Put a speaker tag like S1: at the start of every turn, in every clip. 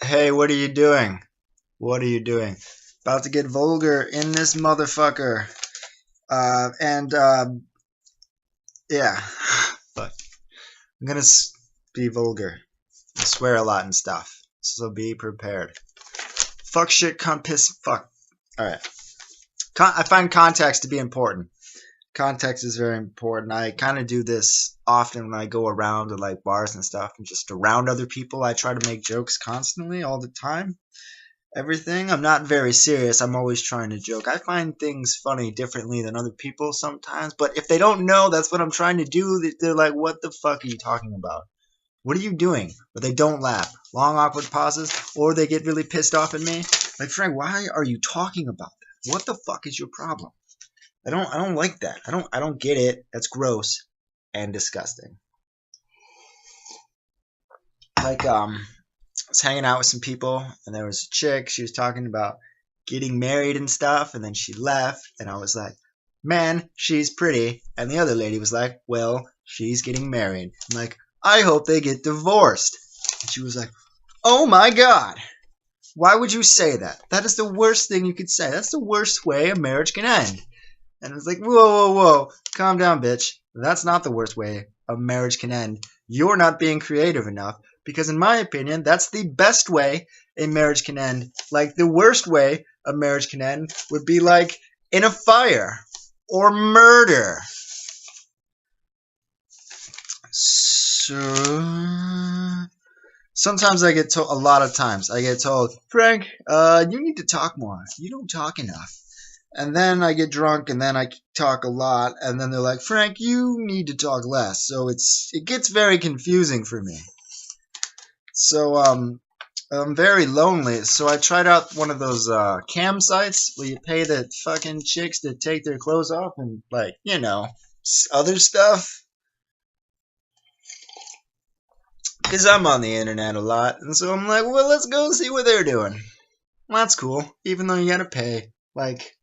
S1: Hey, what are you doing? What are you doing? About to get vulgar in this motherfucker. And yeah. But I'm gonna be vulgar. I swear a lot and stuff. So be prepared. Fuck shit, cunt, piss, fuck. Alright. I find context to be important. Context is very important. I kind of do this often when I go around to like bars and stuff and just around other people. I try to make jokes constantly, all the time. Everything. I'm not very serious. I'm always trying to joke. I find things funny differently than other people sometimes, but if they don't know that's what I'm trying to do, they're like, what the fuck are you talking about? What are you doing? But they don't laugh. Long, awkward pauses, or they get really pissed off at me. Like, Frank, why are you talking about that? What the fuck is your problem? I don't like that. I don't get it. That's gross and disgusting. Like, I was hanging out with some people, and there was a chick. She was talking about getting married and stuff, and then she left, and I was like, man, she's pretty. And the other lady was like, well, she's getting married. I'm like, I hope they get divorced. And she was like, oh my God, why would you say that? That is the worst thing you could say. That's the worst way a marriage can end. And I was like, whoa, whoa, whoa, calm down, bitch. That's not the worst way a marriage can end. You're not being creative enough because, in my opinion, that's the best way a marriage can end. Like, the worst way a marriage can end would be like in a fire or murder. So, sometimes I get told, a lot of times, I get told, Frank, you need to talk more. You don't talk enough. And then I get drunk and then I talk a lot and then they're like, Frank, you need to talk less. So it gets very confusing for me. So I'm very lonely. So I tried out one of those cam sites where you pay the fucking chicks to take their clothes off and like, other stuff. Because I'm on the internet a lot. And so I'm like, well, let's go see what they're doing. Well, that's cool. Even though you gotta pay like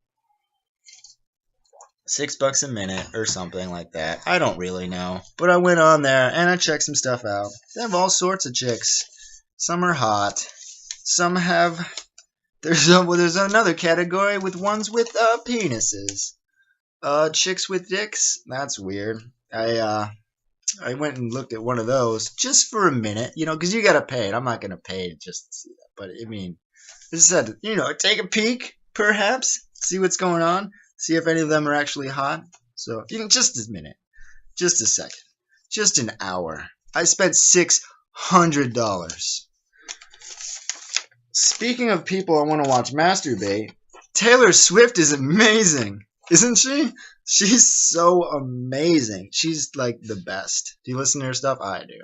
S1: $6 a minute or something like that. I don't really know. But I went on there and I checked some stuff out. They have all sorts of chicks. Some are hot. Some have. There's another category with ones with penises. Chicks with dicks. That's weird. I went and looked at one of those just for a minute, because you gotta pay it. I'm not gonna pay it just to see that. But I mean, I just said, take a peek, perhaps, see what's going on. See if any of them are actually hot. So, just a minute. Just a second. Just an hour. I spent $600. Speaking of people I want to watch masturbate, Taylor Swift is amazing. Isn't she? She's so amazing. She's like the best. Do you listen to her stuff? I do.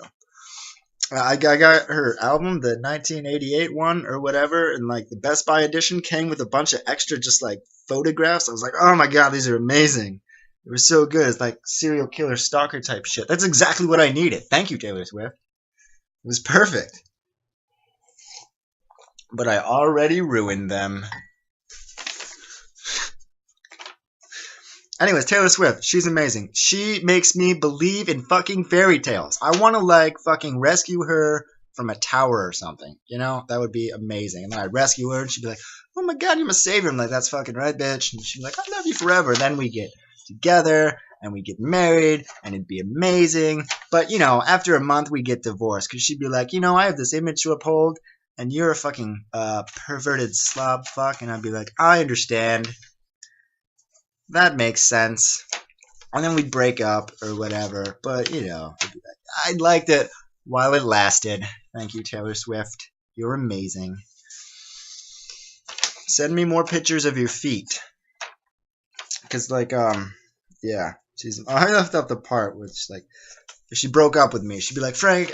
S1: I got her album, the 1988 one or whatever, and like the Best Buy edition came with a bunch of extra just like photographs. I was like, oh my God, these are amazing. It was so good. It's like serial killer stalker type shit. That's exactly what I needed. Thank you, Taylor Swift. It was perfect. But I already ruined them. Anyways, Taylor Swift, she's amazing. She makes me believe in fucking fairy tales. I want to like fucking rescue her from a tower or something. That would be amazing. And then I'd rescue her and she'd be like, oh my God, you're my savior. I'm like, that's fucking right, bitch. And she'd be like, I love you forever. Then we get together and we get married and it'd be amazing. But, after a month we get divorced because she'd be like, I have this image to uphold and you're a fucking perverted slob fuck. And I'd be like, I understand. That makes sense. And then we'd break up or whatever. But, I liked it while it lasted. Thank you, Taylor Swift. You're amazing. Send me more pictures of your feet. Because, yeah. I left out the part which, like, if she broke up with me, she'd be like, Frank,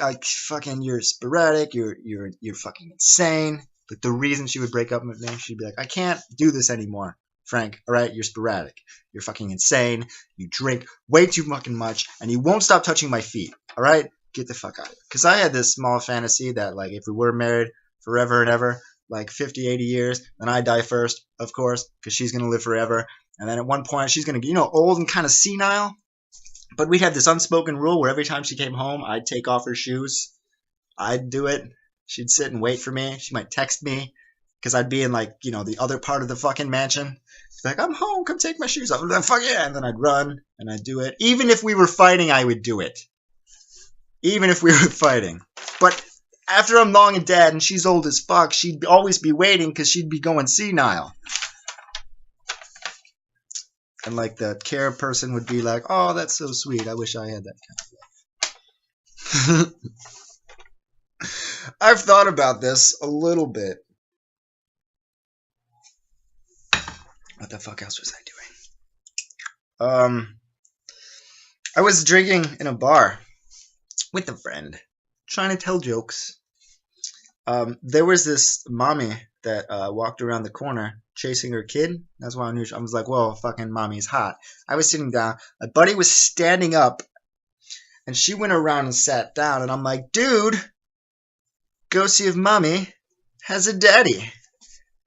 S1: you're sporadic. You're fucking insane. Like, the reason she would break up with me, she'd be like, I can't do this anymore. Frank, alright, you're sporadic. You're fucking insane. You drink way too fucking much, and you won't stop touching my feet. Alright? Get the fuck out of here. Because I had this small fantasy that, like, if we were married forever and ever, like 50, 80 years, then I die first, of course, because she's going to live forever. And then at one point, she's going to get, old and kind of senile. But we'd have this unspoken rule where every time she came home, I'd take off her shoes. I'd do it. She'd sit and wait for me. She might text me because I'd be in like, you know, the other part of the fucking mansion. She's like, I'm home. Come take my shoes off. I'm like, fuck yeah. And then I'd run and I'd do it. Even if we were fighting, I would do it. Even if we were fighting. But after I'm long and dead and she's old as fuck, she'd always be waiting because she'd be going senile. And like the care person would be like, oh, that's so sweet. I wish I had that kind of love. I've thought about this a little bit. What the fuck else was I doing? I was drinking in a bar with a friend, trying to tell jokes. There was this mommy that walked around the corner chasing her kid. That's why I was like, whoa, fucking mommy's hot. I was sitting down. My buddy was standing up, and she went around and sat down, and I'm like, dude, go see if mommy has a daddy.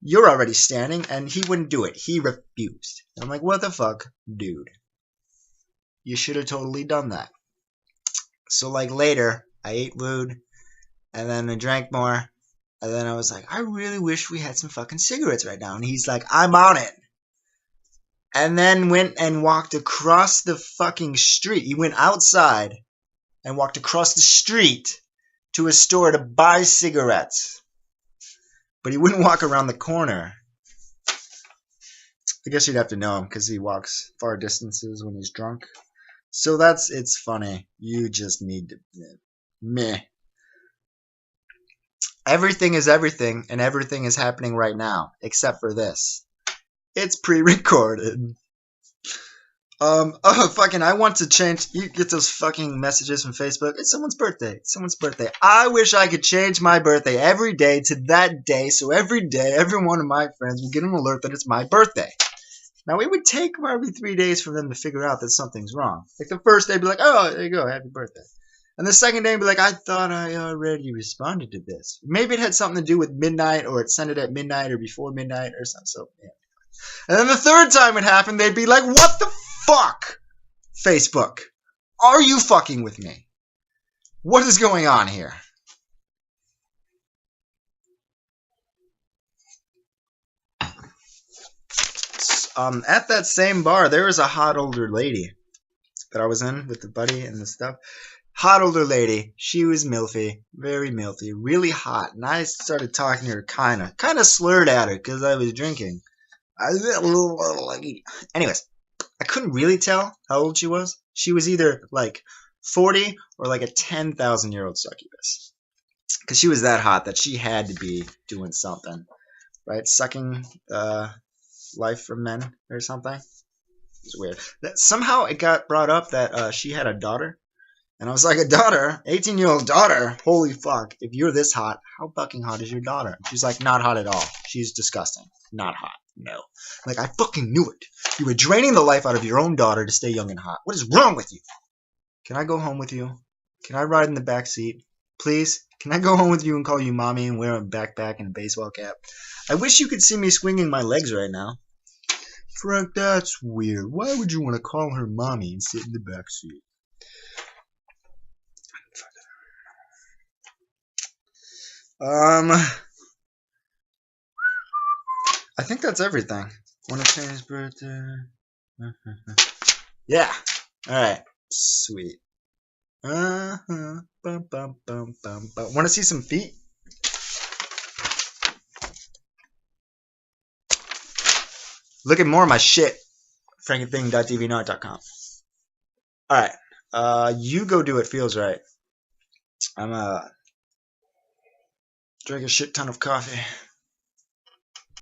S1: You're already standing, and he wouldn't do it. He refused. And I'm like, what the fuck, dude? You should have totally done that. So, like, later, I ate food, and then I drank more, and then I was like, I really wish we had some fucking cigarettes right now. And he's like, I'm on it. And then went and walked across the fucking street. He went outside and walked across the street to a store to buy cigarettes. But he wouldn't walk around the corner. I guess you'd have to know him because he walks far distances when he's drunk. So it's funny. You just need to, meh. Everything is everything, and everything is happening right now, except for this. It's pre-recorded. I want to change. You get those fucking messages from Facebook. It's someone's birthday. It's someone's birthday. I wish I could change my birthday every day to that day, so every day, every one of my friends will get an alert that it's my birthday. Now, it would take probably 3 days for them to figure out that something's wrong. Like, the first day, be like, oh, there you go, happy birthday. And the second day, be like, I thought I already responded to this. Maybe it had something to do with midnight, or it sent it at midnight or before midnight or something. So, yeah. And then the third time it happened, they'd be like, what the fuck, Facebook? Are you fucking with me? What is going on here? At that same bar, there was a hot older lady that I was in with the buddy and the stuff. Hot older lady. She was milfy. Very milfy. Really hot. And I started talking to her kind of slurred at her because I was drinking. Anyways, I couldn't really tell how old she was. She was either like 40 or like a 10,000-year-old succubus. Because she was that hot that she had to be doing something. Right? Sucking life from men or something. It's weird. Somehow it got brought up that she had a daughter. And I was like, a daughter? 18-year-old daughter? Holy fuck. If you're this hot, how fucking hot is your daughter? She's like, not hot at all. She's disgusting. Not hot. No. Like, I fucking knew it. You were draining the life out of your own daughter to stay young and hot. What is wrong with you? Can I go home with you? Can I ride in the back seat? Please? Can I go home with you and call you mommy and wear a backpack and a baseball cap? I wish you could see me swinging my legs right now. Frank, that's weird. Why would you want to call her mommy and sit in the back seat? I think that's everything. Want to change birthday? Yeah. All right. Sweet. Want to see some feet? Look at more of my shit. frankenthing.deviantart.com. All right. You go do what feels right. I'm drink a shit ton of coffee.